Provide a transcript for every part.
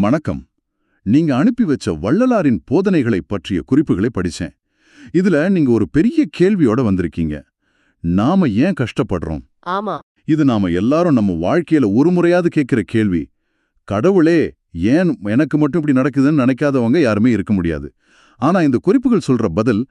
வணக்கம். நீங்க அனுப்பி வச்ச வள்ளலாரின் போதனைகளைப் பற்றிய குறிப்புகளை படிச்சேன். இதுல நீங்க ஒரு பெரிய கேள்வியோட வந்திருக்கீங்க. நாம ஏன் கஷ்டப்படுறோம்? ஆமா. இது நாம எல்லாரும் நம்ம வாழ்க்கையில ஒரு முறையாவது கேட்கிற கேள்வி. கடவுளே, ஏன் எனக்கு மட்டும் இப்படி நடக்குதுன்னு நினைக்காதவங்க யாருமே இருக்க முடியாது. ஆனா இந்த குறிப்புகள் சொல்ற பதில்,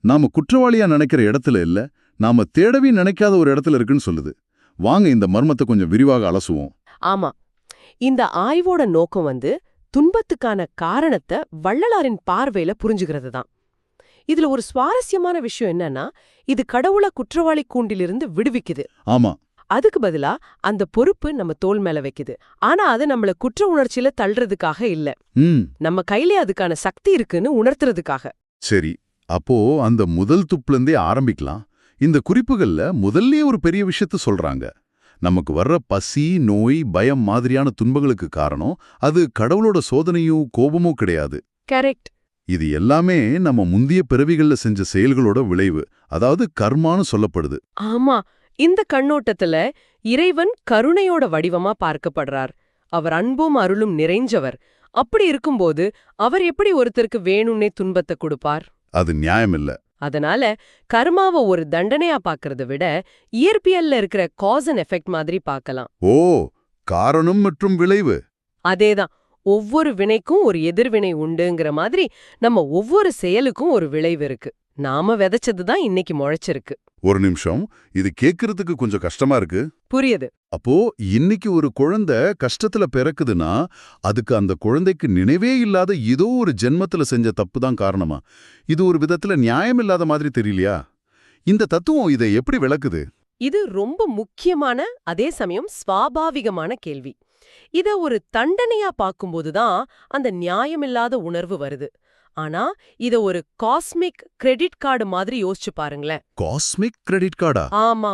நாம குற்றவாளியா நினைக்கிற இடத்துல இல்ல, நாம தேடவே நினைக்காத ஒரு இடத்துல இருக்குன்னு சொல்லுது. வாங்க இந்த மர்மத்தை கொஞ்சம் விரிவாக அலசுவோம். ஆமா. இந்த ஆய்வோட நோக்கம் துன்பத்துக்கான காரணத்தை வள்ளலாரின் பார்வையில புரிஞ்சுக்கிறது தான். இதுல ஒரு சுவாரஸ்யமான விஷயம் என்னன்னா, இது கடவுள குற்றவாளி கூண்டிலிருந்து விடுவிக்குது. ஆமா. அதுக்கு பதிலா அந்த பொறுப்பு நம்ம தோள் மேல வைக்குது. ஆனா அது நம்மள குற்ற உணர்ச்சியில தள்ளுறதுக்காக இல்ல. நம்ம கையிலே அதுக்கான சக்தி இருக்குன்னு உணர்த்துறதுக்காக. சரி, அப்போ அந்த முதல் துப்புலேருந்தே ஆரம்பிக்கலாம். இந்த குறிப்புகள்ல முதல்லயே ஒரு பெரிய விஷயத்த சொல்றாங்க. நமக்கு வர்ற பசி, நோய், பயம் மாதிரியான துன்பங்களுக்கு காரணம் அது கடவுளோட சோதனையும் கோபமும் கிடையாது. கரெக்ட். இது எல்லாமே நம்ம முந்திய பிறவிகள்ல செஞ்ச செயல்களோட விளைவு, அதாவது கர்மான்னு சொல்லப்படுது. ஆமா. இந்த கண்ணோட்டத்துல இறைவன் கருணையோட வடிவமா பார்க்கப்படுறார். அவர் அன்பும் அருளும் நிறைஞ்சவர். அப்படி இருக்கும்போது அவர் எப்படி ஒருத்தருக்கு வேணும்னே துன்பத்தை கொடுப்பார்? அது நியாயமில்ல. அதனால கர்மாவை ஒரு தண்டனையா பார்க்கறத விட இயற்பியல்ல இருக்கிற காஸ் அண்ட் எஃபெக்ட் மாதிரி பார்க்கலாம். ஓ, காரணம் மற்றும் விளைவு. அதேதான். ஒவ்வொரு வினைக்கும் ஒரு எதிர்வினை உண்டுங்கிற மாதிரி நம்ம ஒவ்வொரு செயலுக்கும் ஒரு விளைவு இருக்கு. நாம விதைச்சதுதான் இன்னைக்கு முளைச்சிருக்கு. ஒரு நிமிஷம், இது கேட்கறதுக்கு கொஞ்சம் கஷ்டமா இருக்கு. புரியுது. அப்போ இன்னைக்கு ஒரு குழந்தை கஷ்டத்துல பிறக்குதுன்னா அதுக்கு அந்த குழந்தைக்கு நினைவே இல்லாத ஏதோ ஒரு ஜென்மத்துல செஞ்ச தப்பு தான் காரணமா? இது ஒரு விதத்துல நியாயம் இல்லாத மாதிரி தெரியலையா? இந்த தத்துவம் இதை எப்படி விளக்குது? இது ரொம்ப முக்கியமான, அதே சமயம் ஸ்வாபாவிகமான கேள்வி. இத ஒரு தண்டனையா பார்க்கும்போதுதான் அந்த நியாயமில்லாத உணர்வு வருது. ஆனா இத ஒரு காஸ்மிக் கிரெடிட் கார்டு மாதிரி யோசிச்சு பாருங்களேன். காஸ்மிக் கிரெடிட் கார்டா? ஆமா.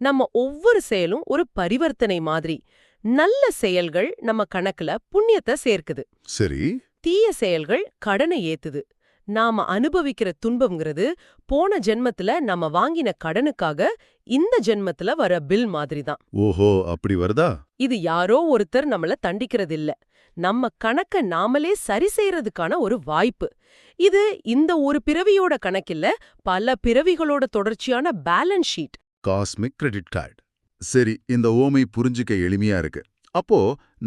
நம்ம ஒவ்வொரு செயலும் ஒரு பரிவர்த்தனை மாதிரி. நல்ல செயல்கள் நம்ம கணக்குல புண்ணியத்தை சேர்க்குது. சரி. தீய செயல்கள் கடனை ஏத்துது. நாம அனுபவிக்கிற துன்பம்ங்கிறது போன ஜென்மத்துல நம்ம வாங்கின கடனுக்காக இந்த ஜென்மத்துல வர பில் மாதிரி தான். ஓஹோ, அப்படி வருதா? இது யாரோ ஒருத்தர் நம்மள தண்டிக்கிறதில்ல. நம்ம கணக்க நாமளே சரி செய்யறதுக்கான ஒரு வாய்ப்பு. இது இந்த ஒரு பிறவியோட கணக்கில்ல, பல பிறவிகளோட தொடர்ச்சியான balance sheet. Cosmic credit card. சரி, இந்த ஓமை புரிஞ்சுக்க எளிமையா இருக்கு. அப்போ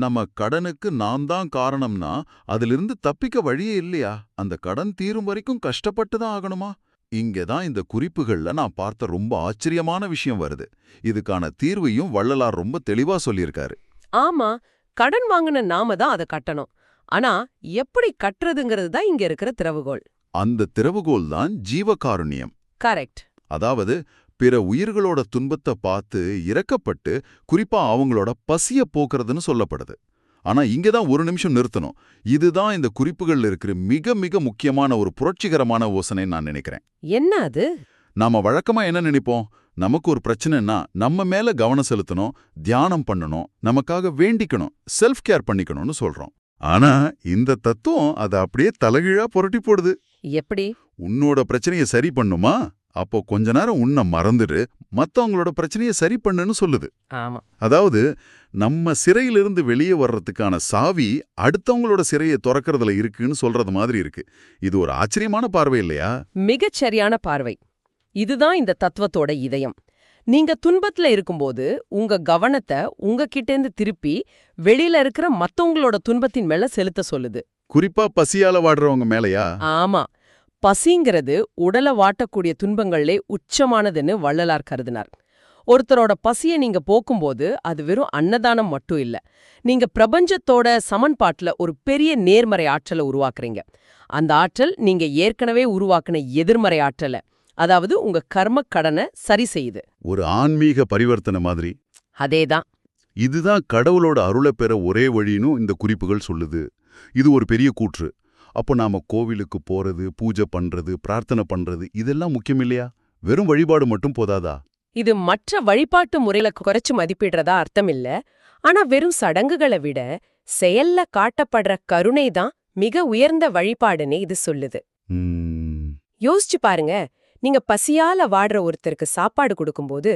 நம்ம கடனுக்கு நான் தான் காரணம்னா அதிலிருந்து தப்பிக்க வழியே இல்லையா? அந்த கடன் தீரும் வரைக்கும் கஷ்டப்பட்டு தான் ஆகணுமா? இங்கதான் இந்த குறிப்புகள்ல நான் பார்த்த ரொம்ப ஆச்சரியமான விஷயம் வருது. இதுக்கான தீர்வையும் வள்ளலார் ரொம்ப தெளிவா சொல்லியிருக்காரு. ஆமா, கடன் வாங்கின நாம தான் அதை கட்டணும். ஆனா எப்படி கட்டுறதுங்கிறது தான் இங்க இருக்கிற திறவுகோல். அந்த திறவுகோல் தான் ஜீவகாருண்யம். கரெக்ட். அதாவது பிற உயிர்களோட துன்பத்தை பார்த்து இரக்கப்பட்டு குறிப்பா அவங்களோட பசிய போக்குறதுன்னு சொல்லப்படுது. ஆனா இங்கதான் ஒரு நிமிஷம் நிறுத்தணும். இதுதான் இந்த குறிப்புகள்ல இருக்கிற மிக மிக முக்கியமான ஒரு புரட்சிகரமான யோசனை நான் நினைக்கிறேன். என்ன அது? நாம வழக்கமா என்ன நினைப்போம்? நமக்கு ஒரு பிரச்சனைன்னா நம்ம மேல கவனம் செலுத்தணும், தியானம் பண்ணணும், நமக்காக வேண்டிக்கணும், செல்ஃப் கேர் பண்ணிக்கணும்னு சொல்றோம். ஆனா இந்த தத்துவம் அதை அப்படியே தலைகீழா புரட்டி போடுது. எப்படி? உன்னோட பிரச்சனையை சரி பண்ணுமா? அப்போ கொஞ்ச நேரம் உன்னை மறந்துடு, மத்தவங்களோட பிரச்சனையை சரி பண்ணுன்னு சொல்லுது. ஆமா. அதாவது நம்ம சிறையிலிருந்து வெளியே வர்றதுக்கான சாவி அடுத்தவங்களோட சிறையை திறக்கிறதுல இருக்குன்னு சொல்றது மாதிரி இருக்கு. இது ஒரு ஆச்சரியமான பார்வை இல்லையா? மிகச்சரியான பார்வை. இதுதான் இந்த தத்துவத்தோட இதயம். நீங்க துன்பத்துல இருக்கும்போது உங்க கவனத்தை உங்ககிட்டேந்து திருப்பி வெளியில இருக்கிற மத்தவங்களோட துன்பத்தின் மேல செலுத்த சொல்லுது. குறிப்பா பசியால வாடுறவங்க மேலையா? ஆமா. பசிங்கிறது உடலை வாட்டக்கூடிய துன்பங்கள்லே உச்சமானதுன்னு வள்ளலார் கருதினார். ஒருத்தரோட பசியை நீங்க போக்கும்போது அது வெறும் அன்னதானம் மட்டும் இல்ல. நீங்க பிரபஞ்சத்தோட சமன்பாட்டுல ஒரு பெரிய நேர்மறை ஆற்றலை உருவாக்குறீங்க. அந்த ஆற்றல் நீங்க ஏற்கனவே உருவாக்குன எதிர்மறை ஆற்றலை, அதாவது உங்க கர்ம கடனை சரி செய்யுது. ஒரு ஆன்மீக பரிவர்த்தனை மாதிரி. அதேதான். இதுதான் கடவுளோட அருளை பெற ஒரே வழின்னு இந்த குறிப்புகள் சொல்லுது. இது ஒரு பெரிய கூற்று. அப்போ நாம கோவிலுக்கு போறது, பூஜை பண்றது, பிரார்த்தனை பண்றது இதெல்லாம் முக்கியம் இல்லையா? வெறும் வழிபாடு மட்டும் போதாதா? இது மற்ற வழிபாட்டு முறையில குறைச்சு மதிப்பிடுறதா அர்த்தம் இல்ல. ஆனா வெறும் சடங்குகளை விட செயல்ல காட்டப்படுற கருணை தான் மிக உயர்ந்த வழிபாடுன்னு இது சொல்லுது. யோசிச்சு பாருங்க. நீங்க பசியால வாடுற ஒருத்தருக்கு சாப்பாடு கொடுக்கும்போது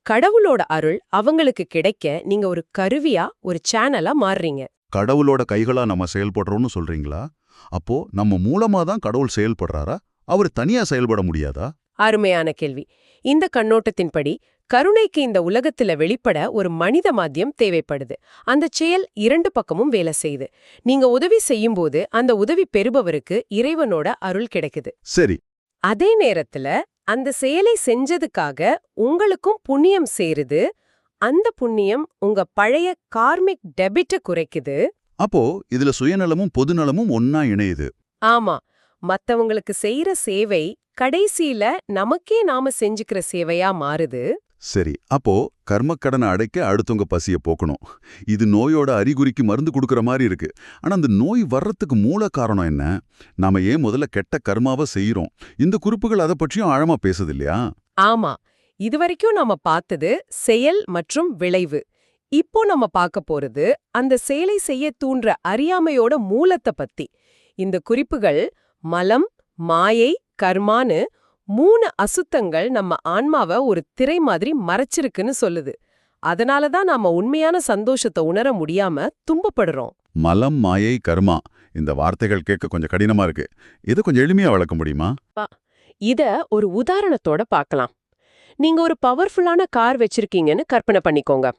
கடவுளோட அருள் அவங்களுக்கு கிடைக்க நீங்க ஒரு கருவியா, ஒரு சேனலா மாறுறீங்க. கடவுளோட கைகளா நம்ம செயல்படுறோம்னு சொல்றீங்களா? அப்போ நம்ம மூலமா தான் கடவுள் செயல்படுறாரா? அவர் தனியா செயல்பட முடியாதா? அருமையான கேள்வி. இந்த கண்ணோட்டத்தின்படி கருணைக்கு இந்த உலகத்துல வெளிப்பட ஒரு மனித மாத்தியம் தேவைப்படுது. அந்த செயல் இரண்டு பக்கமும் வேலை செய்யுது. நீங்க உதவி செய்யும்போது அந்த உதவி பெறுபவருக்கு இறைவனோட அருள் கிடைக்குது. சரி. அதே நேரத்துல அந்த செயலை செஞ்சதுக்காக உங்களுக்கும் புண்ணியம் சேருது. அந்த புண்ணியம் உங்க பழைய கார்மிக் டெபிட்ட குறைக்குது. அப்போ இதுல சுயநலமும் பொதுநலமும் ஒன்னா இணையுது. ஆமா, மத்தவங்களுக்கு செய்யற சேவை கடைசியில நமக்கே நாம செஞ்சுக்கிற சேவையா மாறுது. சரி, அப்போ கர்மக்கடனை அடைக்க அடுத்தவங்க பசிய போக்கணும். இது நோயோட அறிகுறிக்கு மருந்து கொடுக்கற மாதிரி இருக்கு. ஆனா அந்த நோய் வர்றதுக்கு மூல காரணம் என்ன? நாம ஏன் முதல்ல கெட்ட கர்மாவை செய்யறோம்? இந்த குறிப்புகள் அதை பற்றியும் ஆழமா பேசுது இல்லையா? ஆமா, இதுவரைக்கும் நாம பார்த்தது செயல் மற்றும் விளைவு. இப்போ நம்ம பார்க்க போறது அந்த செயலை செய்ய தூண்டுற அறியாமையோட மூலத்தை பத்தி. இந்த குறிப்புகள் மலம், மாயை, கர்மான்னு 3 அசுத்தங்கள் நம்ம ஆன்மாவை ஒரு திரை மாதிரி மறைச்சிருக்குன்னு சொல்லுது. அதனாலதான் நாம உண்மையான சந்தோஷத்தை உணர முடியாம துன்பப்படுறோம். மலம், மாயை, கர்மா இந்த வார்த்தைகள் கேட்க கொஞ்சம் கடினமா இருக்கு. இதை கொஞ்சம் எளிமையா விளக்க முடியுமா? இத ஒரு உதாரணத்தோட பார்க்கலாம். நீங்க ஒரு பவர்ஃபுல்லான கார் வச்சிருக்கீங்கன்னு கற்பனை பண்ணிக்கோங்க.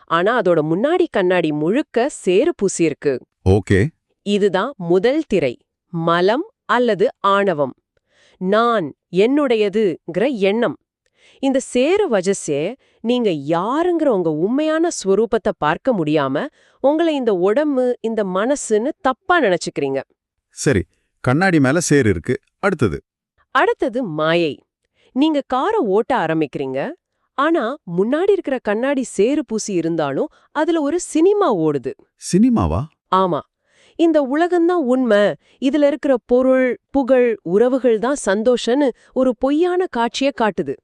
ஆனா அதோட முன்னாடி கண்ணாடி முழுக்க சேறு பூசியிருக்கு. ஓகே. இதுதான் முதல் திரை, மலம் அல்லது ஆணவம். நான், என்னுடையதுங்கிற எண்ணம். இந்த சேறு வஜஸே நீங்க யாருங்கிற உங்க உண்மையான ஸ்வரூபத்தை பார்க்க முடியாம உங்களை இந்த உடம்பு, இந்த மனசுன்னு தப்பா நினைச்சுக்கிறீங்க. சரி, கண்ணாடி மேல சேறு இருக்கு. அடுத்தது மாயை. நீங்க காரை ஓட்ட ஆரம்பிக்கிறீங்க. ஆனா முன்னாடி இருக்கிற கண்ணாடி சேறு பூசி இருந்தாலும் அதுல ஒரு சினிமா ஓடுது. சினிமாவா? ஆமா, இந்த உலகம்தான் உண்மை, இதுல இருக்கிற பொருள், புகழ், உறவுகள் தான் சந்தோஷன்னு ஒரு பொய்யான காட்சிய காட்டுது.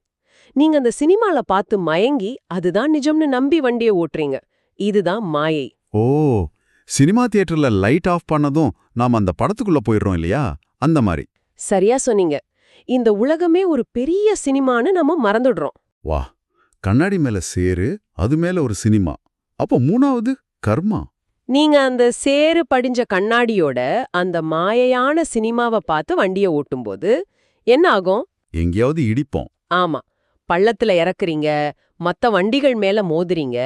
நீங்க அந்த சினிமால பார்த்து மயங்கி அதுதான் நிஜம்னு நம்பி வண்டியை ஓட்டுறீங்க. இதுதான் மாயை. ஓ, சினிமா தியேட்டர்ல லைட் ஆஃப் பண்ணதும் நாம அந்த படத்துக்குள்ள போயிடுறோம் இல்லையா? அந்த மாதிரி. சரியா சொன்னீங்க. இந்த உலகமே ஒரு பெரிய சினிமான்னு நம்ம மறந்துடுறோம். வா, கண்ணாடி மேல சேறு, அது மேல ஒரு சினிமா. அப்போ மூணாவது கர்மா. நீங்க அந்த சேறு படிஞ்ச கண்ணாடியோட அந்த மாயையான சினிமாவை பார்த்து வண்டியை ஓட்டும்போது என்ன ஆகும்? எங்கேயாவது இடிப்போம். ஆமா, பள்ளத்துல இறக்குறீங்க, மத்த வண்டிகள் மேல மோதுறீங்க.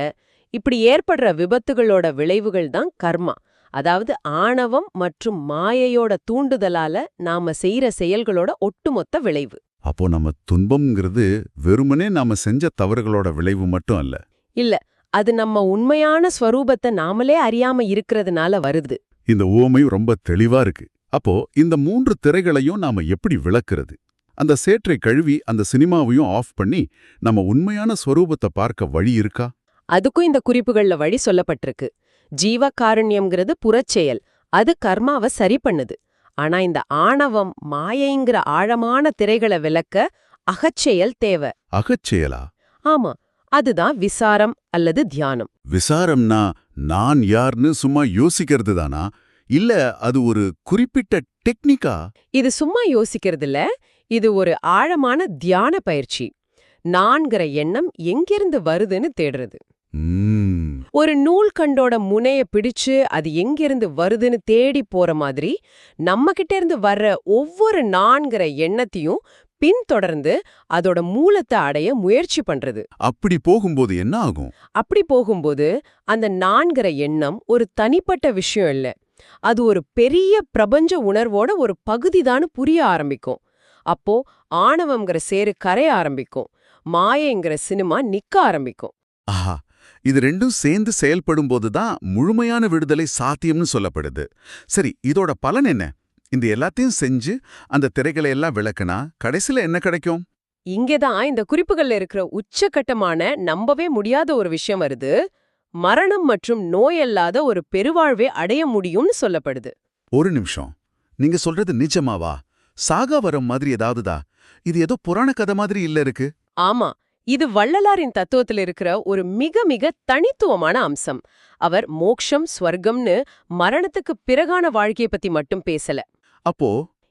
இப்படி ஏற்படுற விபத்துகளோட விளைவுகள் தான் கர்மா. அதாவது ஆணவம் மற்றும் மாயையோட தூண்டுதலால நாம செய்யற செயல்களோட ஒட்டுமொத்த விளைவு. அப்போ நம்ம துன்பம்ங்கிறது வெறுமனே நாம செஞ்ச தவறுகளோட விளைவு மட்டும் அல்ல. இல்ல, அது நம்ம உண்மையான ஸ்வரூபத்தை நாமளே அறியாம இருக்கிறதுனால வருது. இந்த உவமை ரொம்ப தெளிவா இருக்கு. அப்போ இந்த 3 திரைகளையும் நாம எப்படி விளக்குறது? அந்த சேற்றை கழுவி அந்த சினிமாவையும் ஆஃப் பண்ணி நம்ம உண்மையான ஸ்வரூபத்தை பார்க்க வழி இருக்கா? அதுக்கும் இந்த குறிப்புகள்ல வழி சொல்லப்பட்டிருக்கு. ஜீவகாருண்யம்ங்கிறது புறச்செயல், அது கர்மாவை சரி பண்ணுது. ஆனா இந்த ஆணவம், மாயைங்கிற ஆழமான திரைகளை விளக்க அகச்செயல் தேவை. அகச்செயலா? ஆமா, அதுதான் விசாரம் அல்லது தியானம். விசாரம்னா நான் யார்னு சும்மா யோசிக்கிறது தானா? இல்ல அது ஒரு குறிப்பிட்ட டெக்னிக்கா? இது சும்மா யோசிக்கிறது இல்ல, இது ஒரு ஆழமான தியான பயிற்சி. நான்கிற எண்ணம் எங்கிருந்து வருதுன்னு தேடுறது. ஒரு நூல்கண்டோட முனைய பிடிச்சு அது எங்கிருந்து வருதுன்னு தேடி போற மாதிரி நம்ம கிட்ட இருந்து வர்ற ஒவ்வொரு நான்கிற எண்ணத்தையும் பின்தொடர்ந்து அதோட மூலத்தை அடைய முயற்சி பண்றது. அப்படி போகும்போது என்ன ஆகும்? அப்படி போகும்போது அந்த நான்கிற எண்ணம் ஒரு தனிப்பட்ட விஷயம் இல்ல, அது ஒரு பெரிய பிரபஞ்ச உணர்வோட ஒரு பகுதிதான்னு புரிய ஆரம்பிக்கும். அப்போ ஆணவம்ங்கிற சேரு கரைய ஆரம்பிக்கும், மாயைங்கிற சினிமா நிக்க ஆரம்பிக்கும். ஆஹா, இது ரெண்டும் சேர்ந்து செயல்படும் போதுதான் முழுமையான விடுதலை சாத்தியம்னு சொல்லப்படுது. சரி, இதோட பலன் என்ன? இந்த எல்லாத்தையும் செஞ்சு அந்த திரைகளை எல்லாம் விளக்குனா கடைசில என்ன கிடைக்கும்? இங்கேதான் இந்த குறிப்புகள்ல இருக்கிற உச்சகட்டமான நம்பவே முடியாத ஒரு விஷயம் வருது. மரணம் மற்றும் நோயல்லாத ஒரு பெருவாழ்வை அடைய முடியும்னு சொல்லப்படுது. ஒரு நிமிஷம், நீங்க சொல்றது நிஜமாவா? சாகா வரம் மாதிரி ஏதாவதுதா? இது ஏதோ புராண கதை மாதிரி இல்ல இருக்கு. ஆமா, இது வள்ளலாரின் தத்துவத்தில் இருக்கிற ஒரு மிக மிக தனித்துவமான அம்சம். அவர் மோக்ஷம், ஸ்வர்க்கம்னு மரணத்துக்கு பிறகான வாழ்க்கையை பத்தி மட்டும் பேசல. அப்போ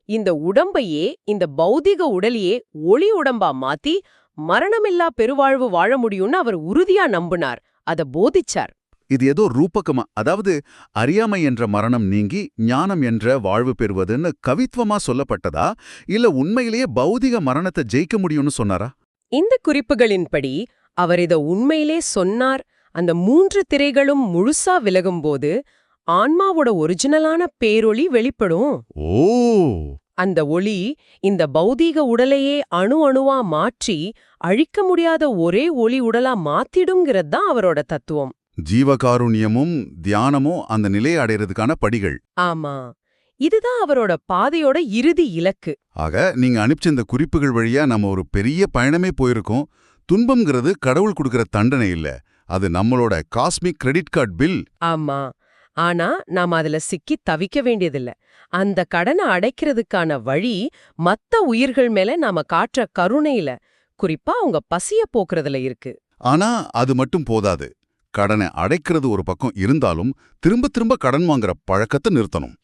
இந்த உடம்பையே, இந்த பௌதிக உடலையே ஒளி உடம்பா மாத்தி மரணமில்லா பெருவாழ்வு வாழ முடியும்னு அவர் உறுதியா நம்பினார், அத போதிச்சார். இது ஏதோ ரூபகமா, அதாவது அறியாமை என்ற மரணம் நீங்கி ஞானம் என்ற வாழ்வு பெறுவதுன்னு கவித்துவமா சொல்லப்பட்டதா, இல்ல உண்மையிலேயே பௌதிக மரணத்தை ஜெயிக்க முடியும்னு சொன்னாரா? இந்த குறிப்புகளின்படி அவர் இத உண்மையிலே சொன்னார். அந்த 3 திரைகளும் முழுசா விலகும்போது ஆன்மாவோட ஒரிஜினலான பேரொளி வெளிப்படும். ஓ, அந்த ஒளி இந்த பௌதீக உடலையே அணு அணுவா மாற்றி அழிக்க முடியாத ஒரே ஒளி உடலா மாத்திடுங்கிறது தான் அவரோட தத்துவம். ஜீவகாருண்யமும் தியானமும் அந்த நிலையை அடைறதுக்கான படிகள். ஆமா, இதுதான் அவரோட பாதையோட இறுதி இலக்கு. ஆக நீங்க அனுப்பிச்ச இந்த குறிப்புகள் வழியா நம்ம ஒரு பெரிய பயணமே போயிருக்கோம். துன்பம்ங்கிறது கடவுள் கொடுக்கிற தண்டனை இல்ல, அது நம்மளோட காஸ்மிக் கிரெடிட் கார்டு பில். ஆமா, ஆனா நாம அதுல சிக்கி தவிக்க வேண்டியதில்ல. அந்த கடனை அடைக்கிறதுக்கான வழி மத்த உயிர்கள் மேல நாம காட்டுற கருணையில, குறிப்பா அவங்க பசிய போக்குறதுல இருக்கு. ஆனா அது மட்டும் போதாது. கடனை அடைக்கிறது ஒரு பக்கம் இருந்தாலும் திரும்ப திரும்ப கடன் வாங்குற பழக்கத்தை நிறுத்தணும்.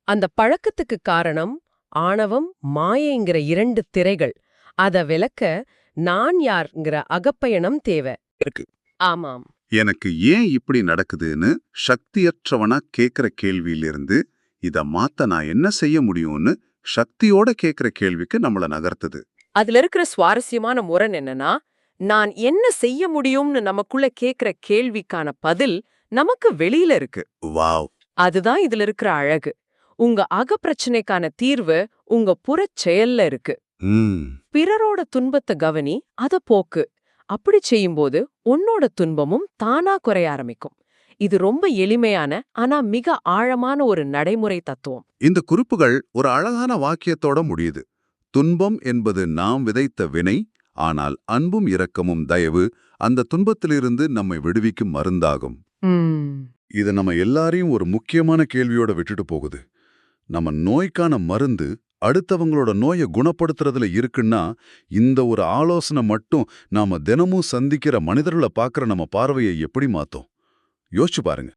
அந்த பழக்கத்துக்கு காரணம் ஆணவம், மாயைங்கிற 2 திரைகள். அத விலக்க நான் யார்ங்கிற அகப்பயணம் தேவை இருக்கு. ஆமாம். எனக்கு ஏன் இப்படி நடக்குதுன்னு சக்தியற்றவனா கேக்குற கேள்வியிலிருந்து இத மாத்த நான் என்ன செய்ய முடியும்னு சக்தியோட கேக்குற கேள்விக்கு நம்மள நகர்த்துது. அதுல இருக்கிற சுவாரஸ்யமான முரண் என்னன்னா, நான் என்ன செய்ய முடியும்னு நமக்குள்ள கேக்குற கேள்விக்கான பதில் நமக்கு வெளியில இருக்கு. வாவ், அதுதான் இதுல இருக்கிற அழகு. உங்க அக பிரச்சனைக்கான தீர்வு உங்க புறச் செயல்ல இருக்கு. பிறரோட துன்பத்தை கவனி, அத போக்கு. அப்படி செய்யும்போது உன்னோட துன்பமும் தானா குறைய ஆரம்பிக்கும். இது ரொம்ப எளிமையான ஆனா மிக ஆழமான ஒரு நடைமுறை தத்துவம். இந்த குறிப்புகள் ஒரு அழகான வாக்கியத்தோட முடியுது. துன்பம் என்பது நாம் விதைத்த வினை, ஆனால் அன்பும் இரக்கமும் தயவு அந்த துன்பத்திலிருந்து நம்மை விடுவிக்கும் மருந்தாகும். இது நம்ம எல்லாரையும் ஒரு முக்கியமான கேள்வியோட விட்டுட்டு போகுது. நம்ம நோய்க்கான மருந்து அடுத்தவங்களோட நோயை குணப்படுத்துறதுல இருக்குன்னா, இந்த ஒரு ஆலோசனை மட்டும் நாம தினமும் சந்திக்கிற மனிதர்களை பார்க்குற நம்ம பார்வையை எப்படி மாத்தும்? யோசிச்சு பாருங்க.